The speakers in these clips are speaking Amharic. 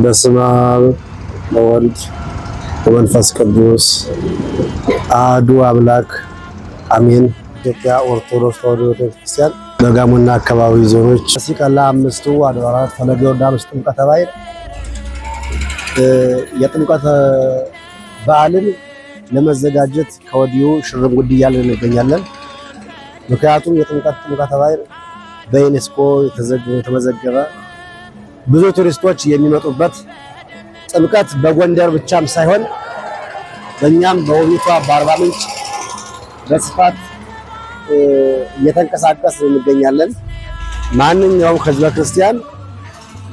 በስመ አብ ወወልድ ወመንፈስ ቅዱስ አሐዱ አምላክ አሜን። ኢትዮጵያ ኦርቶዶክስ ተዋሕዶ ቤተክርስቲያን በጋሞና አካባቢ ዞኖች ሲቀላ አምስቱ አድባራት ፈለገ ዮርዳኖስ ጥምቀተ ባሕር የጥምቀት በዓልን ለመዘጋጀት ከወዲሁ ሽርንጉድ እያልን እንገኛለን። ምክንያቱም ጥምቀተ ባሕር በዩኔስኮ የተመዘገበ ብዙ ቱሪስቶች የሚመጡበት ጥምቀት በጎንደር ብቻም ሳይሆን በእኛም በውቢቷ በአርባ ምንጭ በስፋት እየተንቀሳቀስ እንገኛለን። ማንኛውም ሕዝበ ክርስቲያን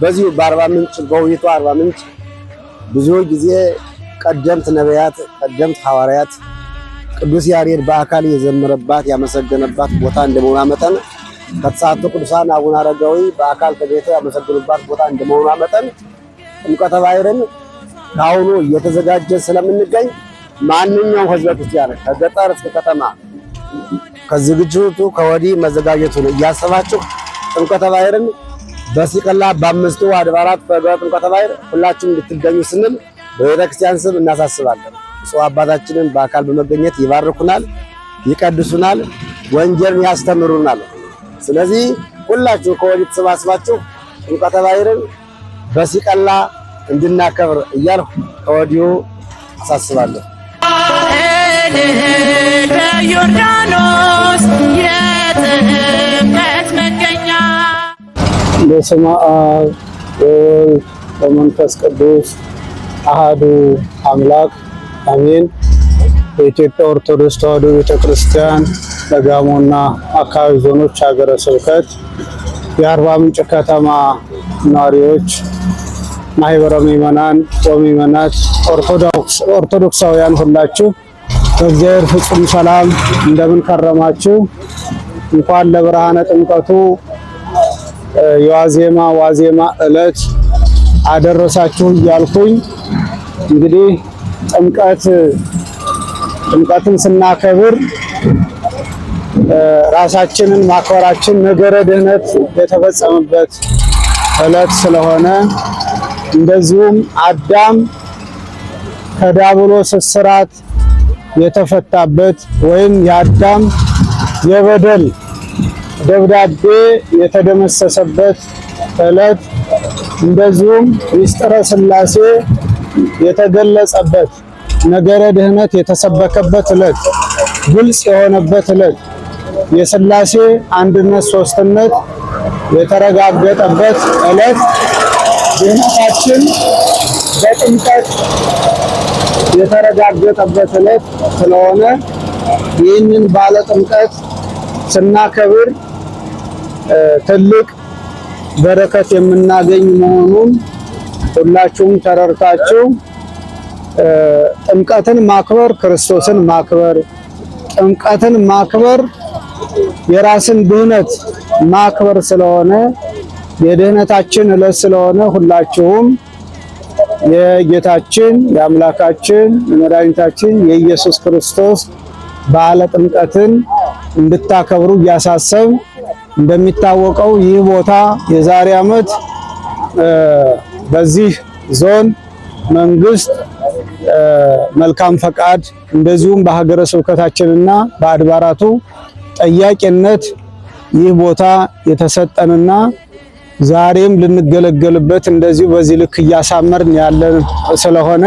በዚሁ በአርባ ምንጭ በውቢቷ አርባ ምንጭ ብዙ ጊዜ ቀደምት ነቢያት፣ ቀደምት ሐዋርያት ቅዱስ ያሬድ በአካል የዘመረባት ያመሰገነባት ቦታ እንደመሆኗ መጠን ከተሳቱ ቅዱሳን አቡነ አረጋዊ በአካል ተገኝተው ያመሰገኑባት ቦታ እንደመሆኗ መጠን ጥምቀተ ባሕርን ከአሁኑ እየተዘጋጀ ስለምንገኝ ማንኛውም ሕዝበ ክርስቲያን ከገጠር እስከ ከተማ ከዝግጅቱ ከወዲህ መዘጋጀቱን እያሰባችሁ ጥምቀተ ባሕርን በሲቀላ በአምስቱ አድባራት ጥምቀተ ባሕር ሁላችሁም እንድትገኙ ስንል በቤተክርስቲያን ስም እናሳስባለን። ሰው አባታችንን በአካል በመገኘት ይባርኩናል፣ ይቀድሱናል፣ ወንጌልን ያስተምሩናል። ስለዚህ ሁላችሁ ከወዲህ ተሰባስባችሁ ጥምቀተ ባሕርን በሲቀላ እንድናከብር እያልኩ ከወዲሁ አሳስባለሁ። በዮርዳኖስ የጥምቀት መገኛ በስመ አብ ወወልድ ወመንፈስ ቅዱስ አሐዱ አምላክ አሜን። በኢትዮጵያ ኦርቶዶክስ ተዋሕዶ ቤተክርስቲያን በጋሞና አካባቢ ዞኖች ሀገረ ስብከት የአርባ ምንጭ ከተማ ነዋሪዎች፣ ማህበረ ምዕመናን ወምዕመናት፣ ኦርቶዶክሳውያን ሁላችሁ በእግዚአብሔር ፍጹም ሰላም እንደምን ከረማችሁ? እንኳን ለብርሃነ ጥምቀቱ ዋዜማ ዕለት አደረሳችሁ እያልኩኝ እንግዲህ ጥምቀትን ስናከብር ራሳችንን ማክበራችን ነገረ ድህነት የተፈጸመበት ዕለት ስለሆነ እንደዚሁም አዳም ከዲያብሎስ እስራት የተፈታበት ወይም የአዳም የበደል ደብዳቤ የተደመሰሰበት ዕለት እንደዚሁም ምስጢረ ሥላሴ የተገለጸበት ነገረ ድህነት የተሰበከበት ዕለት ግልጽ የሆነበት ዕለት የሥላሴ አንድነት ሶስትነት የተረጋገጠበት ዕለት ድህነታችን በጥምቀት የተረጋገጠበት ዕለት ስለሆነ ይህንን ባለ ጥምቀት ስናከብር ትልቅ በረከት የምናገኝ መሆኑን ሁላችሁም ተረድታችሁ ጥምቀትን ማክበር ክርስቶስን ማክበር፣ ጥምቀትን ማክበር የራስን ድህነት ማክበር ስለሆነ የድህነታችን ዕለት ስለሆነ ሁላችሁም የጌታችን የአምላካችን የመድኃኒታችን የኢየሱስ ክርስቶስ በዓለ ጥምቀትን እንድታከብሩ እያሳሰብ እንደሚታወቀው ይህ ቦታ የዛሬ ዓመት በዚህ ዞን መንግስት መልካም ፈቃድ እንደዚሁም በሀገረ ስብከታችንና በአድባራቱ ጠያቂነት ይህ ቦታ የተሰጠንና ዛሬም ልንገለገልበት እንደዚሁ በዚህ ልክ እያሳመርን ያለን ስለሆነ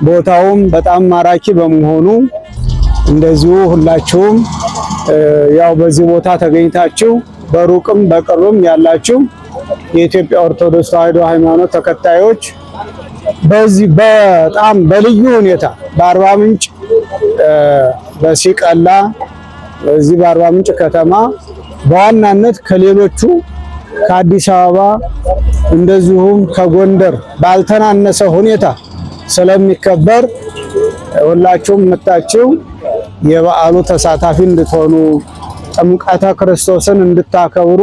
ቦታውም በጣም ማራኪ በመሆኑ እንደዚሁ ሁላችሁም ያው በዚህ ቦታ ተገኝታችሁ በሩቅም በቅርብም ያላችሁ የኢትዮጵያ ኦርቶዶክስ ተዋሕዶ ሃይማኖት ተከታዮች በዚህ በጣም በልዩ ሁኔታ በአርባ ምንጭ በሲቀላ በዚህ በአርባ ምንጭ ከተማ በዋናነት ከሌሎቹ ከአዲስ አበባ እንደዚሁም ከጎንደር ባልተናነሰ ሁኔታ ስለሚከበር ሁላችሁም መጣችሁ የበዓሉ ተሳታፊ እንድትሆኑ ጥምቀተ ክርስቶስን እንድታከብሩ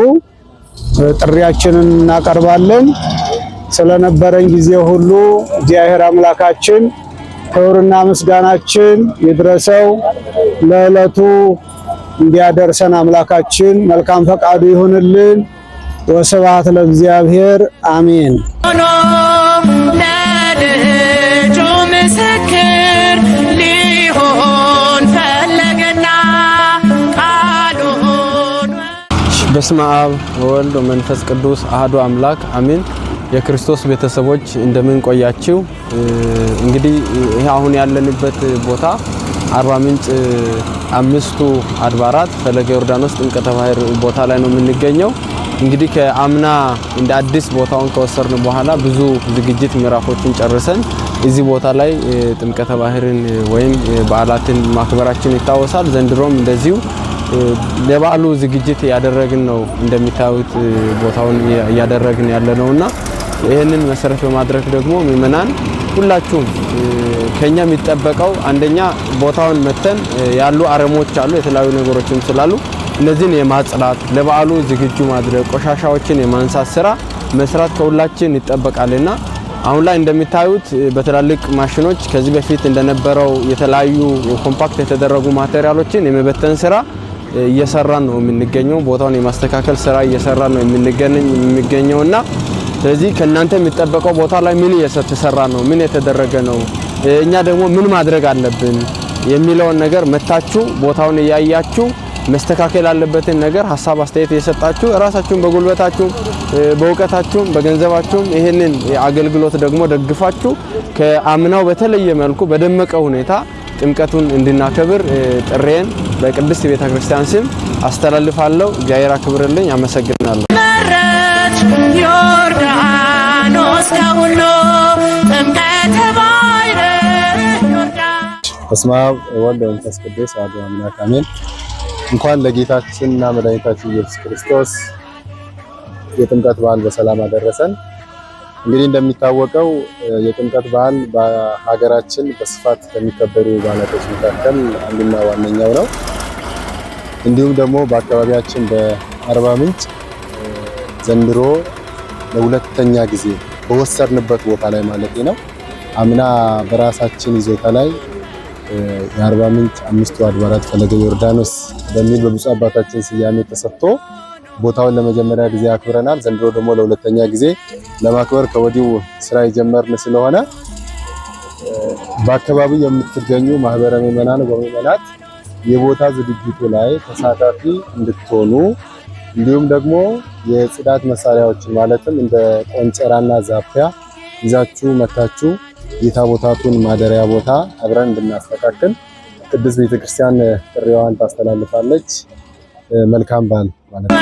ጥሪያችንን እናቀርባለን። ስለነበረን ጊዜ ሁሉ እግዚአብሔር አምላካችን ክብርና ምስጋናችን ይድረሰው። ለዕለቱ እንዲያደርሰን አምላካችን መልካም ፈቃዱ ይሁንልን። ወስብሐት ለእግዚአብሔር አሜን። በስመ አብ ወወልድ ወመንፈስ ቅዱስ አሐዱ አምላክ አሜን። የክርስቶስ ቤተሰቦች እንደምን ቆያችሁ? እንግዲህ ይሄ አሁን ያለንበት ቦታ አርባ ምንጭ አምስቱ አድባራት ፈለገ ዮርዳኖስ ጥምቀተ ባህር ቦታ ላይ ነው የምንገኘው። እንግዲህ ከአምና እንደ አዲስ ቦታውን ከወሰርን በኋላ ብዙ ዝግጅት ምዕራፎችን ጨርሰን እዚህ ቦታ ላይ ጥምቀተ ባህርን ወይም በዓላትን ማክበራችን ይታወሳል። ዘንድሮም እንደዚሁ ለበዓሉ ዝግጅት ያደረግን ነው። እንደሚታዩት ቦታውን ያደረግን ያለነውና ይሄንን መሰረት በማድረግ ደግሞ ምእመናን ሁላችሁም ከኛ የሚጠበቀው አንደኛ ቦታውን መተን ያሉ አረሞች አሉ፣ የተለያዩ ነገሮችም ስላሉ እነዚህን የማጽዳት ለበዓሉ ዝግጁ ማድረግ ቆሻሻዎችን የማንሳት ስራ መስራት ከሁላችን ይጠበቃልና አሁን ላይ እንደሚታዩት በትላልቅ ማሽኖች ከዚህ በፊት እንደነበረው የተለያዩ ኮምፓክት የተደረጉ ማቴሪያሎችን የመበተን ስራ እየሰራን ነው የምንገኘው። ቦታውን የማስተካከል ስራ እየሰራን ነው የሚገኘውና ስለዚህ ከናንተ የሚጠበቀው ቦታ ላይ ምን እየተሰራ ነው፣ ምን የተደረገ ነው፣ እኛ ደግሞ ምን ማድረግ አለብን የሚለውን ነገር መታችሁ ቦታውን እያያችሁ መስተካከል ያለበትን ነገር ሐሳብ አስተያየት እየሰጣችሁ ራሳችሁን በጉልበታችሁ በእውቀታችሁ በገንዘባችሁ ይሄንን አገልግሎት ደግሞ ደግፋችሁ ከአምናው በተለየ መልኩ በደመቀ ሁኔታ ጥምቀቱን እንድናከብር ጥሬን በቅድስት ቤተክርስቲያን ስም አስተላልፋለሁ። እግዚአብሔር አክብርልኝ። አመሰግናለሁ። ዮርዳኖስ ከሁሉ ጥምቀተ ባህር በስመ አብ ወወልድ ወመንፈስ ቅዱስ አሐዱ አምላክ አሜን። እንኳን ለጌታችንና መድኃኒታችን ኢየሱስ ክርስቶስ የጥምቀት በዓል በሰላም አደረሰን። እንግዲህ እንደሚታወቀው የጥምቀት በዓል በሀገራችን በስፋት ከሚከበሩ በዓላቶች መካከል አንዱና ዋነኛው ነው። እንዲሁም ደግሞ በአካባቢያችን በአርባ ምንጭ ዘንድሮ ለሁለተኛ ጊዜ በወሰርንበት ቦታ ላይ ማለት ነው አምና በራሳችን ይዞታ ላይ የአርባ ምንጭ አምስቱ አድባራት ፈለገ ዮርዳኖስ በሚል በብፁዕ አባታችን ስያሜ ተሰጥቶ ቦታውን ለመጀመሪያ ጊዜ አክብረናል። ዘንድሮ ደግሞ ለሁለተኛ ጊዜ ለማክበር ከወዲሁ ስራ የጀመርን ስለሆነ በአካባቢው የምትገኙ ማህበረ ምዕመናን ወምዕመናት የቦታ ዝግጅቱ ላይ ተሳታፊ እንድትሆኑ እንዲሁም ደግሞ የጽዳት መሳሪያዎችን ማለትም እንደ ቆንጨራና ዛፒያ ይዛችሁ መታችሁ የታቦታቱን ማደሪያ ቦታ አብረን እንድናስተካክል ቅድስት ቤተክርስቲያን ጥሪዋን ታስተላልፋለች። መልካም በዓል ማለት ነው።